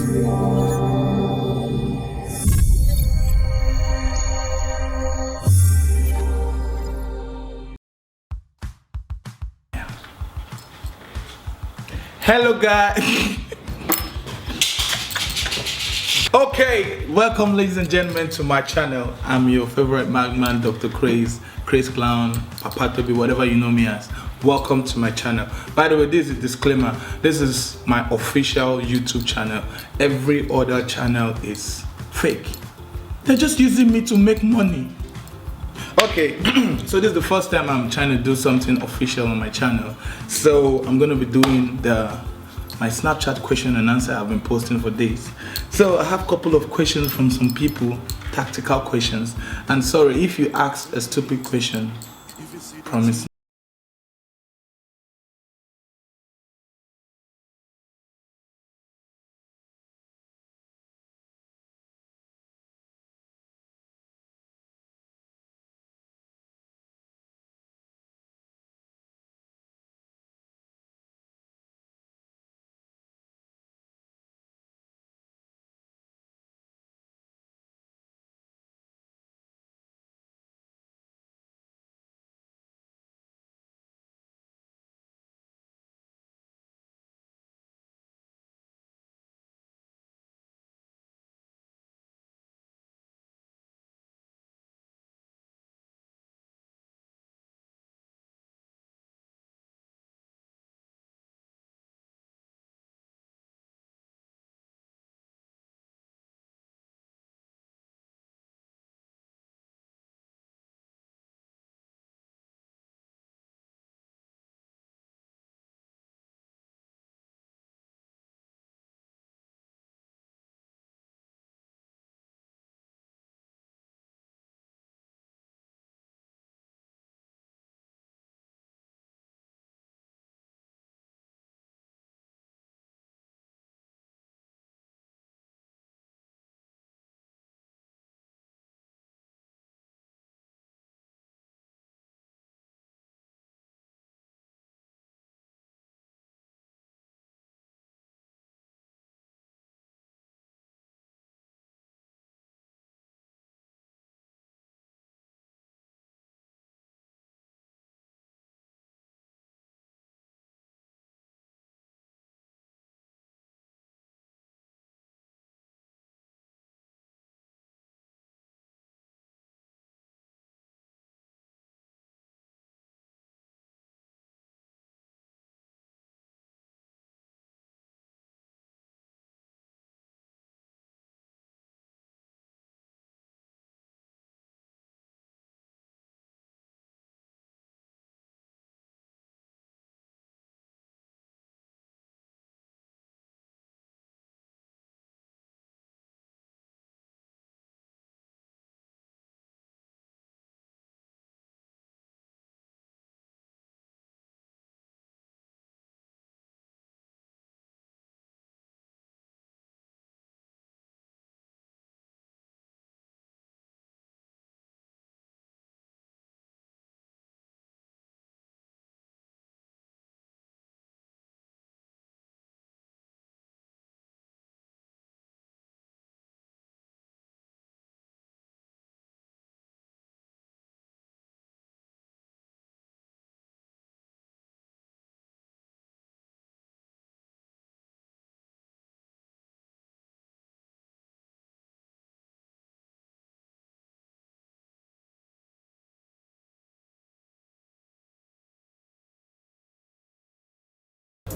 Hello guys. Okay, welcome ladies and gentlemen to my channel. I'm your favorite magman, Dr. CrazeClown, Papa Toby, whatever you know me as. Welcome to my channel. By the way, this is a disclaimer. This is my official YouTube channel. Every other channel is fake. They're just using me to make money. Okay, so this is the first time I'm trying to do something official on my channel. So I'm gonna be doing my Snapchat question and answer I've been posting for days. So I have a couple of questions from some people, tactical questions. And sorry if you ask a stupid question, promise.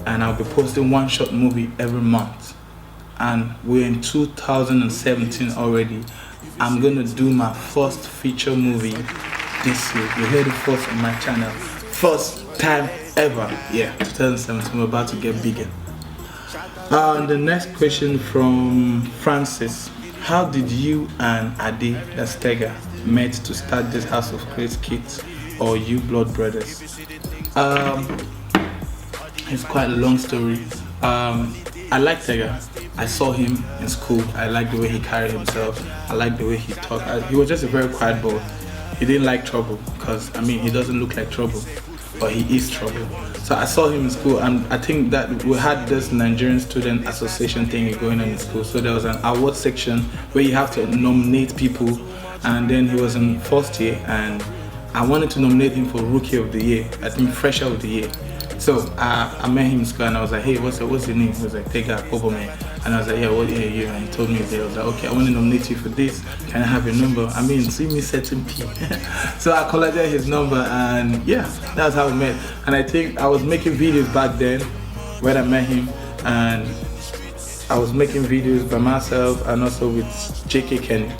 And I'll be posting one short movie every month. And we're in 2017 already. I'm gonna do my first feature movie this year. You heard it first on my channel. First time ever. Yeah, 2017, we're about to get bigger. The next question from Francis. How did you and Ade Dastega met to start this House of Craze Kids, or you blood brothers? It's quite a long story. I like Tega. I saw him in school. I liked the way he carried himself. I liked the way he talked. He was just a very quiet boy. He didn't like trouble because, I mean, he doesn't look like trouble. but he is trouble. So I saw him in school, and I think that we had this Nigerian Student Association thing going on in school. So there was an award section where you have to nominate people, and then he was in first year, and I wanted to nominate him for Rookie of the Year, I think Fresher of the Year. So I met him in school, and I was like, hey, what's your name? He was like, Tega Poboman. And I was like, yeah, what year are you? And he told me that. I was like, okay, I want to nominate you for this. Can I have your number? I mean, see me setting P. So I collected his number, and yeah, that's how we met. And I think I was making videos back then when I met him, and I was making videos by myself and also with JK Kenny.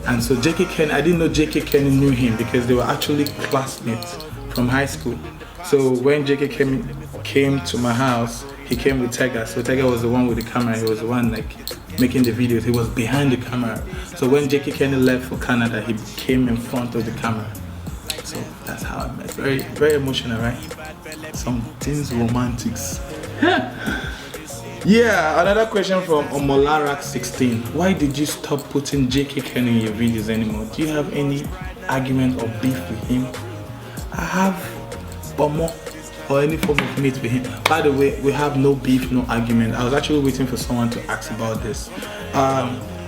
And so JK Kenny, I didn't know JK Kenny knew him because they were actually classmates from high school. So when JK came to my house, he came with Tega. So Tega was the one with the camera. He was the one like making the videos. He was behind the camera. So when JK Kenny left for Canada, he came in front of the camera. So that's how I met. Very, very emotional, right? Some things romantics. Yeah, another question from Omolarak16. Why did you stop putting JK Kenny in your videos anymore? Do you have any argument or beef with him? I have Bomo or any form of meat with him. By the way, we have no beef, no argument. I was actually waiting for someone to ask about this.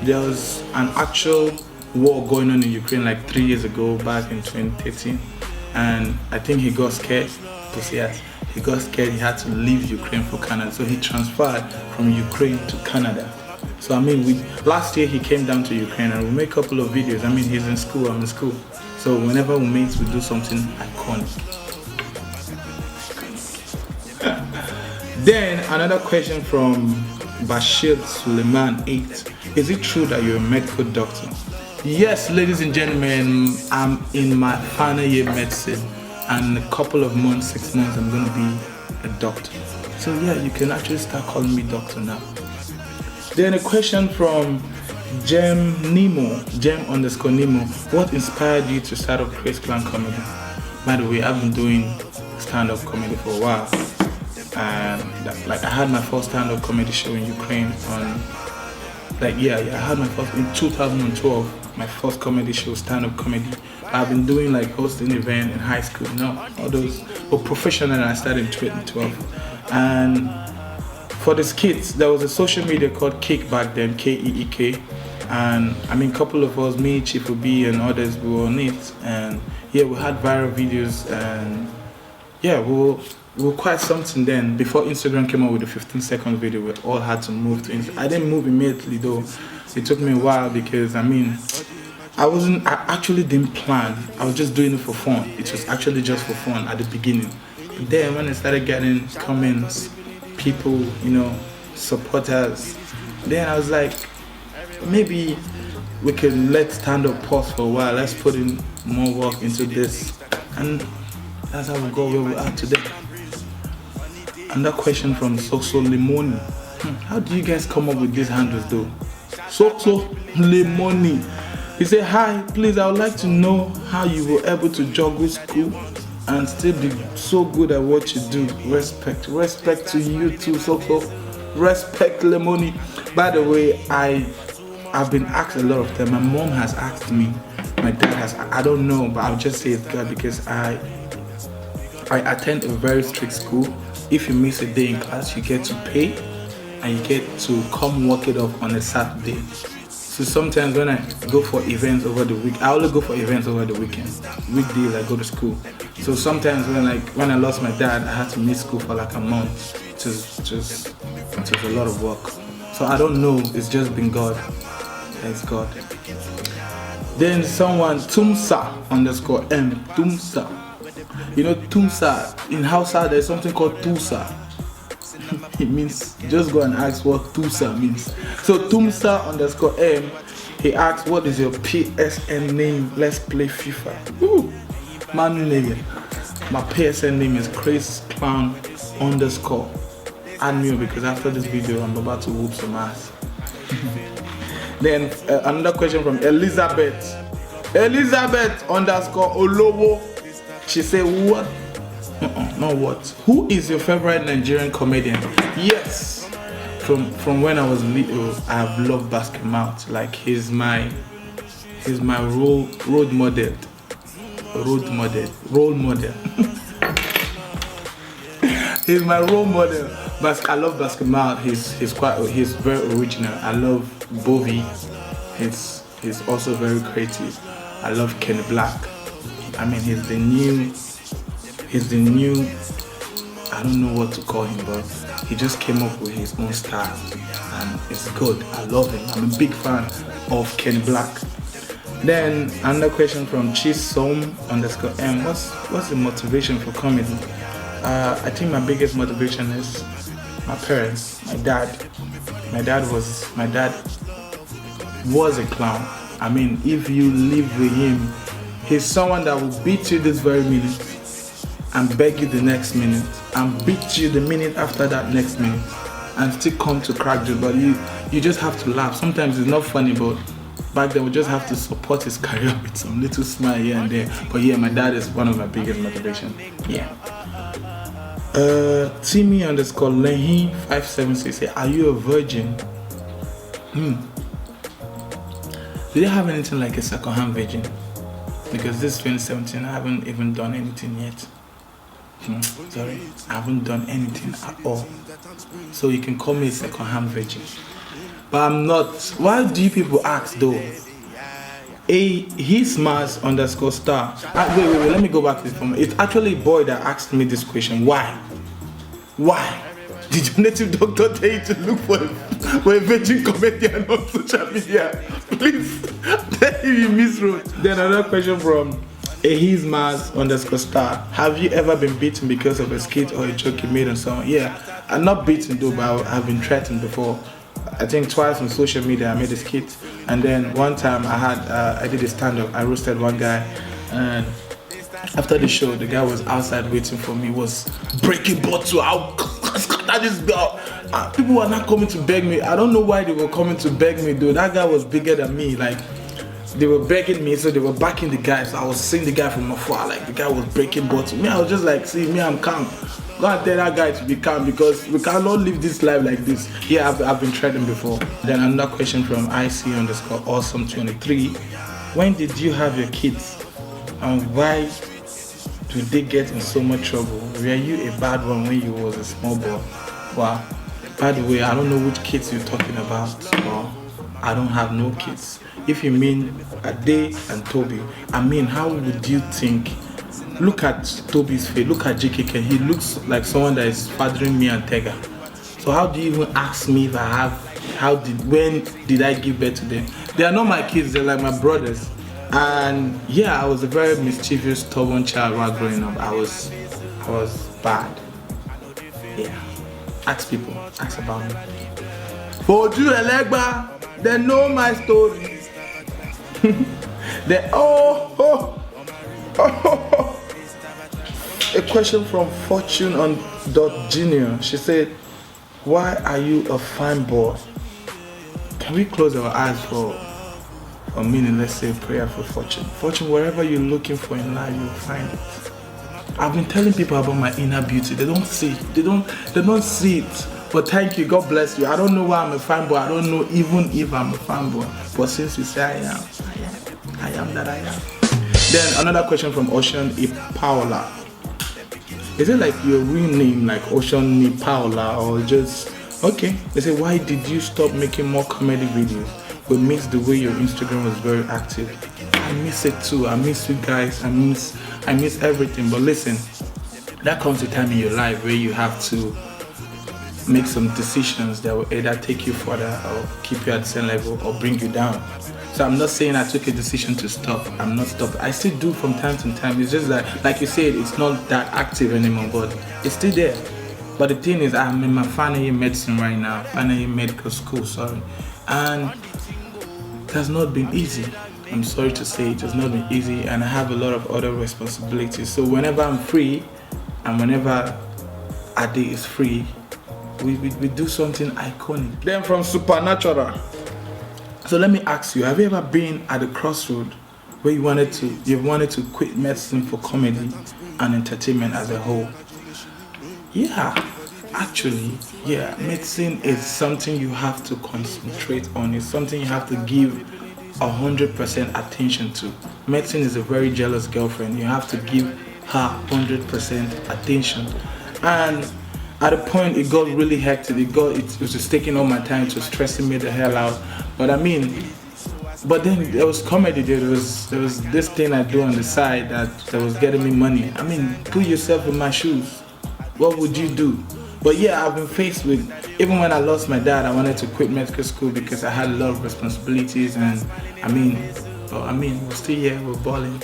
There was an actual war going on in Ukraine like 3 years ago, back in 2013, and I think he got scared. He got scared. He had to leave Ukraine for Canada, so he transferred from Ukraine to Canada. So I mean, last year he came down to Ukraine, and we made a couple of videos. I mean, he's in school, I'm in school, so whenever we meet, we do something iconic. Then another question from Bashir Suleiman 8. Is it true that you're a medical doctor? Yes, ladies and gentlemen, I'm in my final year medicine, and in a couple of months, 6 months, I'm gonna be a doctor. So yeah, you can actually start calling me doctor now. Then a question from Gem _ Nemo. What inspired you to start up CrazeClown comedy? By the way, I've been doing stand-up comedy for a while. And like I had my first stand-up comedy show in Ukraine on I had my first in 2012, my first comedy show, stand-up comedy. I've been doing like hosting event in high school, all those, but professionally I started in 2012. And for the skits, there was a social media called Kick back then, Keek, and I mean a couple of us, me, Chief B and others, we were on it, and yeah, we had viral videos, and yeah, we were quite something then. Before Instagram came out with the 15-second video, we all had to move to Instagram. I didn't move immediately though. It took me a while because I mean, I actually didn't plan. I was just doing it for fun. It was actually just for fun at the beginning. But then when I started getting comments, people, supporters, then I was like, maybe we could let stand-up pause for a while. Let's put in more work into this. And that's how we go where we are today. Another question from Soso Limoni. How do you guys come up with these handles though? Soso Limoni. He said, hi, please, I would like to know how you were able to juggle school and still be so good at what you do. Respect to you too, Soso. Respect, Limoni. By the way, I've been asked a lot of them. My mom has asked me, my dad has, I don't know, but I'll just say it's God because I attend a very strict school. If you miss a day in class, you get to pay and you get to come work it off on a Saturday. So sometimes when I go for events over the week, I only go for events over the weekend. Weekdays I go to school. So sometimes when I lost my dad, I had to miss school for like a month. It was a lot of work. So I don't know, it's just been God. It's God. Then someone, Tumsa _ M, Tumsa. Tumsa, in Hausa there's something called Tusa. It means, just go and ask what Tusa means. So Tumsa _ M, he asked, what is your PSN name? Let's play FIFA. Ooh, man nigga. My PSN name is CrazeClown _ Add me because after this video I'm about to whoop some ass. Then another question from Elizabeth _ Olowo. She said, what? Not what. Who is your favorite Nigerian comedian? Yes. From when I was little, I've loved Basket Mouth. Like he's my role model. He's my role model. But I love basketball. He's very original. I love Bobby. He's also very creative. I love Kenny Black. I mean, he's the new. I don't know what to call him, but he just came up with his own style, and it's good. I love him. I'm a big fan of Kenny Black. Then another question from Chisom_M. What's the motivation for comedy? I think my biggest motivation is my parents, my dad. My dad was a clown. I mean, if you live with him, he's someone that will beat you this very minute and beg you the next minute and beat you the minute after that next minute and still come to crack you. But you just have to laugh. Sometimes it's not funny, but back then we just have to support his career with some little smile here and there. But yeah, my dad is one of my biggest motivation. Yeah. Timmy_Lehi576 say, are you a virgin? Do they have anything like a second-hand virgin? Because this 2017, I haven't even done anything yet. Sorry, I haven't done anything at all. So you can call me a second-hand virgin. But I'm not. Why do you people ask though? Hismas_star. Wait, let me go back to this. It's actually a boy that asked me this question. Why? Did your native doctor tell you to look for a virgin comedian on social media? Please, tell you miswrote. Then another question from Hismas_star. Have you ever been beaten because of a skit or a joke you made on someone? Yeah, I'm not beaten though, but I've been threatened before. I think twice on social media I made a skit, and then one time I did a stand-up. I roasted one guy, and after the show, the guy was outside waiting for me, was breaking bottle. I'll scatter this girl. People were not coming to beg me. I don't know why they were coming to beg me though. That guy was bigger than me. Like, they were begging me, so they were backing the guy. So I was seeing the guy from afar. Like, the guy was breaking bottle. Me, I was just like, see, me, I'm calm. Go and tell that guy to be calm, because we cannot live this life like this. Yeah, I've been threatened before. Then another question from IC_awesome23. When did you have your kids, and why did they get in so much trouble? Were you a bad one when you was a small boy? Wow. By the way, I don't know which kids you're talking about. Well, I don't have no kids. If you mean Ade and Toby, I mean, how would you think? Look at Toby's face, look at JKK. He looks like someone that is fathering me and Tega. So how do you even ask me if I have, when did I give birth to them? They are not my kids, they're like my brothers. And yeah, I was a very mischievous, stubborn child while growing up. I was bad. Yeah. Ask people, ask about me. For you, Elegba, they know my story. They A question from Fortune_Junior. She said, why are you a fine boy? Can we close our eyes for a minute? Let's say a prayer for Fortune. Fortune, wherever you're looking for in life, you'll find it. I've been telling people about my inner beauty. They don't see it. They don't see it. But thank you. God bless you. I don't know why I'm a fine boy. I don't know even if I'm a fine boy. But since you say I am that I am. Then another question from Ocean Paola. Is it like your real name, like Ocean Paola, or just okay? They say, why did you stop making more comedy videos? We miss the way your Instagram was very active. I miss it too. I miss you guys. I miss everything. But listen, that comes a time in your life where you have to make some decisions that will either take you further or keep you at the same level or bring you down. So I'm not saying I took a decision to stop. I'm not stopped. I still do from time to time. It's just that, like you said, it's not that active anymore, but it's still there. But the thing is, I'm in my final year medicine right now, final year medical school, sorry. And it has not been easy. I'm sorry to say it has not been easy, and I have a lot of other responsibilities. So whenever I'm free, and whenever Ade is free, we do something iconic. Then from Supernatural. So let me ask you, have you ever been at a crossroad where you wanted to quit medicine for comedy and entertainment as a whole? Yeah, actually, yeah, medicine is something you have to concentrate on. It's something you have to give 100% attention to. Medicine is a very jealous girlfriend. You have to give her 100% attention. And at a point it got really hectic. It was just taking all my time. It was stressing me the hell out. But I mean, but then there was comedy. There was this thing I do on the side that was getting me money. I mean, put yourself in my shoes. What would you do? But yeah, I've been faced with, even when I lost my dad, I wanted to quit medical school because I had a lot of responsibilities, and we're still here, we're balling.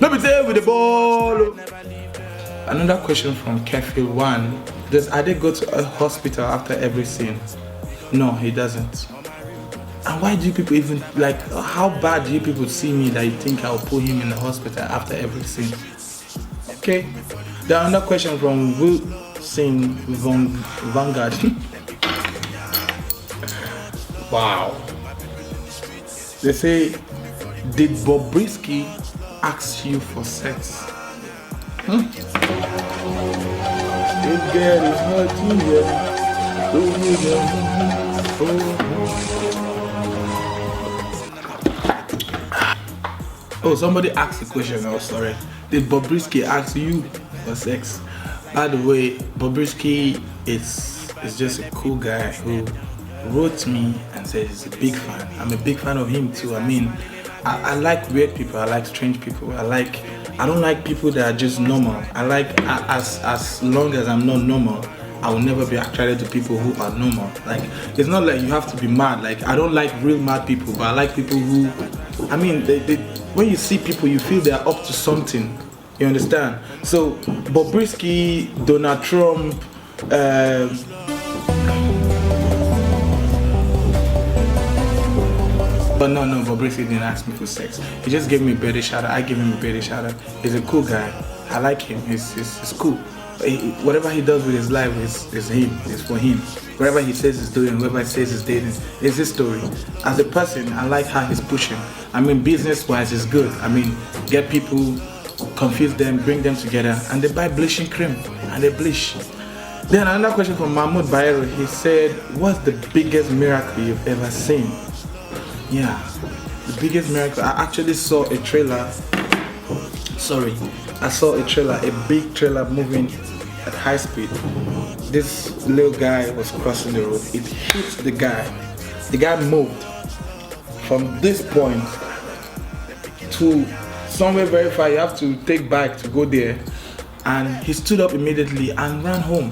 Let me there with the ball. Another question from Kefil 1. Does Ade go to a hospital after every scene? No, he doesn't. And why do you people even, like, how bad do you people see me that you think I'll put him in the hospital after every scene? Okay. Then another question from Wilson Vanguard. Wow. They say, did Bobrisky ask you for sex? This girl is hurting you. Oh, somebody asked the question. Oh, sorry. Did Bobrisky ask you for sex? By the way, Bobrisky is just a cool guy who wrote me and said he's a big fan. I'm a big fan of him too. I mean, I like weird people. I like strange people. I don't like people that are just normal. I like, as long as I'm not normal, I will never be attracted to people who are normal. Like, it's not like you have to be mad. Like, I don't like real mad people, but I like people who, I mean, when you see people, you feel they're up to something. You understand? So, Bobrisky, Donald Trump, but no, Bobrisky didn't ask me for sex. He just gave me a birthday shout out. I gave him a birthday shout out. He's a cool guy. I like him. He's cool. Whatever he does with his life is him. It's for him. Whatever he says he's doing, whatever he says he's dating, is his story. As a person, I like how he's pushing. I mean, business-wise, it's good. I mean, get people, confuse them, bring them together, and they buy bleaching cream and they bleach. Then another question from Mahmoud Bayero. He said, what's the biggest miracle you've ever seen? Yeah, the biggest miracle. I actually saw a trailer. I saw a trailer, a big trailer moving at high speed. This little guy was crossing the road. It hit the guy. The guy moved from this point to somewhere very far. You have to take bike to go there. And he stood up immediately and ran home.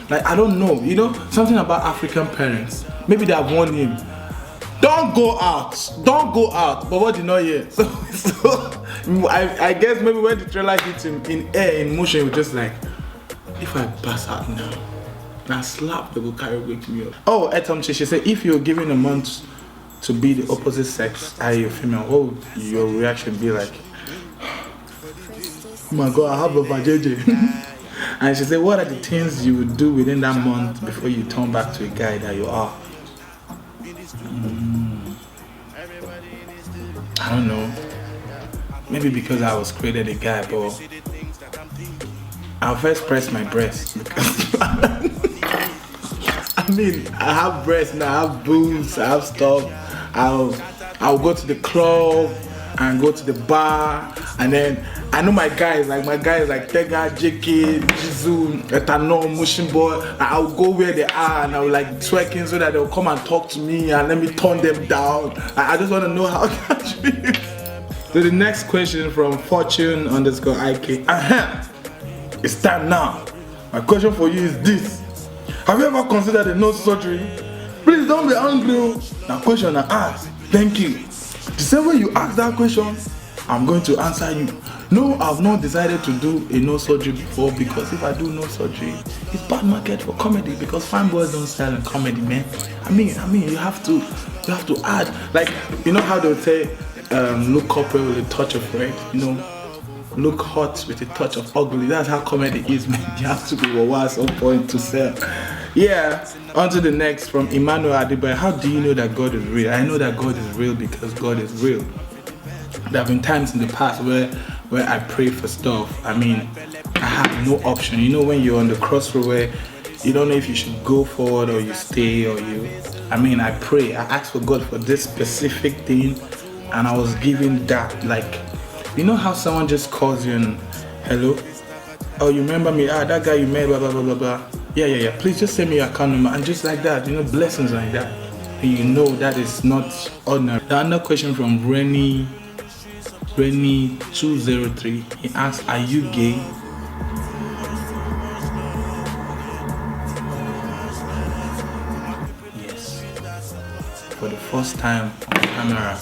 Like, I don't know, you know, something about African parents. Maybe they have warned him. Don't go out. But what did not hear? So I guess maybe when the trailer hit him in motion, he was just like, if I pass out now slap, they will carry wake me up. Oh, Etomchi, she said, if you're given a month to be the opposite sex, i.e. female, what would your reaction be like? Oh my God, I have a vajayjay. And she said, what are the things you would do within that month before you turn back to a guy that you are? I don't know. Maybe because I was created a guy, but I'll first press my breast because I mean, I have breasts now, I have boobs, I have stuff. I'll go to the club and go to the bar, and then I know my guys like Tega, Jackie, Jizu, Etano, Mushin Boy. I'll go where they are and I'll like twerking so that they'll come and talk to me and let me turn them down. I just want to know how that feels. So the next question from Fortune_IK. It's time now. My question for you is this. Have you ever considered a nose surgery? Please don't be angry. Now question I ask. Thank you. The same way you ask that question, I'm going to answer you. No, I've not decided to do a nose surgery before, because if I do nose surgery, it's bad market for comedy, because fine boys don't sell in comedy, man. I mean, you have to add, like, you know how they'll say, look corporate with a touch of red, you know, look hot with a touch of ugly. That's how comedy is, man. You have to be wawa at some point to sell. Yeah, on to the next from Emmanuel Adibai. How do you know that God is real? I know that God is real because God is real. There have been times in the past where I pray for stuff. I mean, I have no option. You know, when you're on the crossroad where you don't know if you should go forward or you stay or you... I mean, I pray. I ask for God for this specific thing, and I was given that. Like, you know how someone just calls you and, hello? Oh, you remember me? Ah, that guy you met, blah, blah, blah, blah, blah. Yeah. Please just send me your account number, and just like that, blessings like that. And that is not ordinary. Another question from Rennie 203. He asks, "Are you gay?" Yes. For the first time on camera,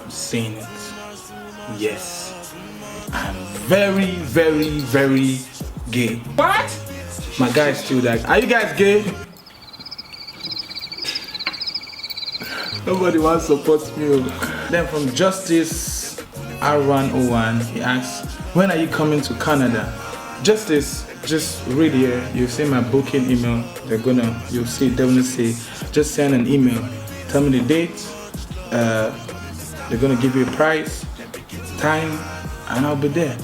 I'm saying it. Yes. I'm very, very, very gay. What? My guys still like, "Are you guys gay?" Nobody wants to support me. Then from Justice R101, he asks, "When are you coming to Canada?" Justice, just read here. You see my booking email. You'll see, definitely say, just send an email. Tell me the date. They're gonna give you a price, time, and I'll be there.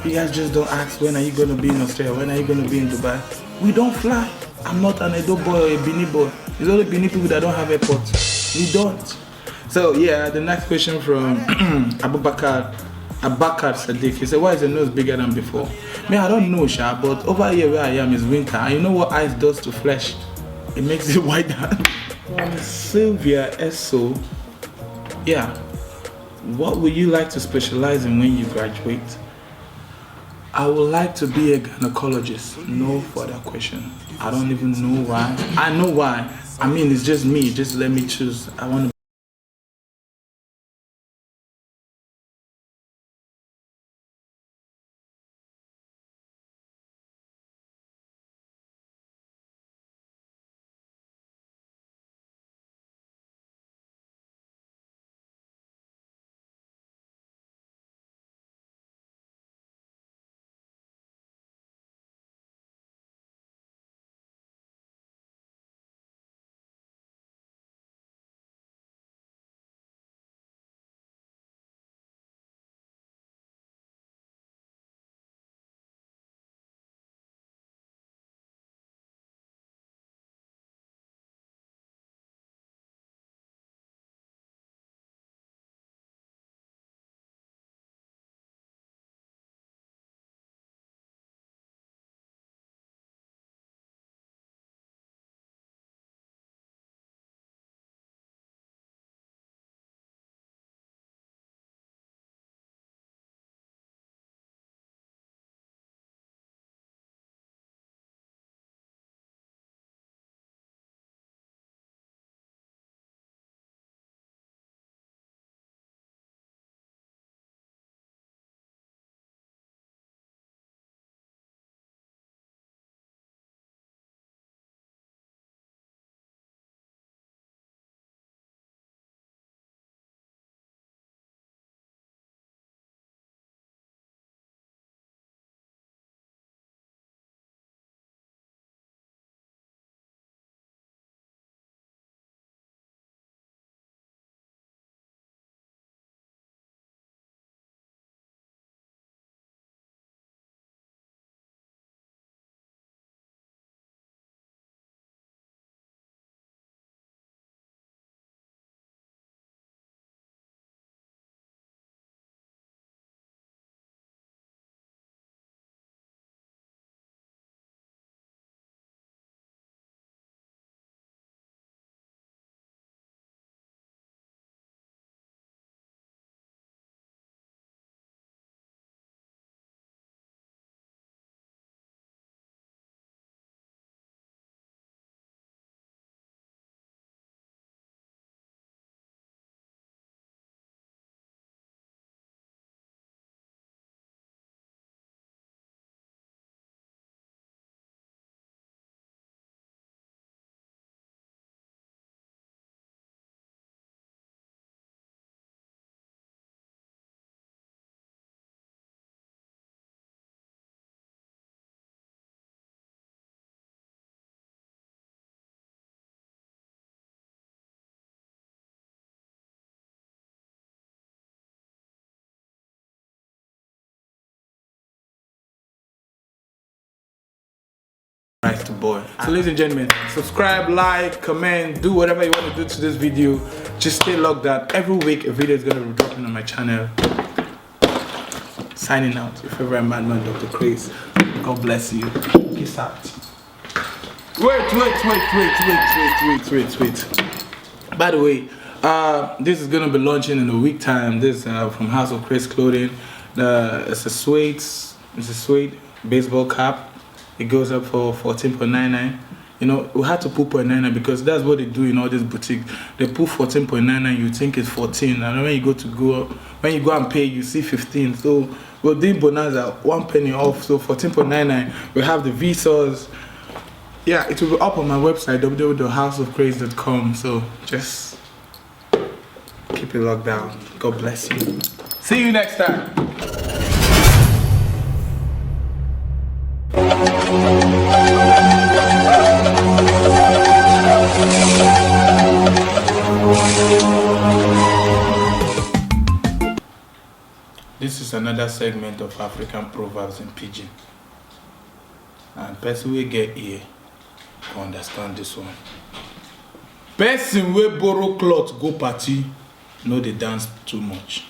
You guys just don't ask, "When are you gonna be in Australia? When are you gonna be in Dubai?" We don't fly. I'm not an Edo boy or a Bini boy. It's only Bini people that don't have airports. We don't. So yeah, the next question from Abakar Sadiq. He said, "Why is the nose bigger than before?" Man, I don't know, Sha, but over here where I am is winter. And you know what ice does to flesh? It makes it wider. Sylvia Esso. Yeah. What would you like to specialize in when you graduate? I would like to be a gynecologist. No further question. I don't even know why. I know why. I mean, it's just me. Just let me choose. I want to. Nice to boy. So ladies and gentlemen, subscribe, like, comment, do whatever you want to do to this video. Just stay logged up. Every week a video is going to be dropping on my channel. Signing out, your favorite madman, Dr. Craze. God bless you. Peace out. By the way, this is gonna be launching in a week time. This is from House of Craze Clothing. It's a suede baseball cap. It goes up for 14.99. You know, we had to put 0.99 because that's what they do in all these boutiques. They put 14.99. You think it's 14, and when you go and pay, you see 15. So we're doing bonanza, 1 penny off. So 14.99. We have the Vsauce. Yeah, it will be up on my website www.houseofcraze.com. So just keep it locked down. God bless you. See you next time. This is another segment of African proverbs in pidgin. And person will get here to understand this one. Person will borrow cloth go party, no they dance too much.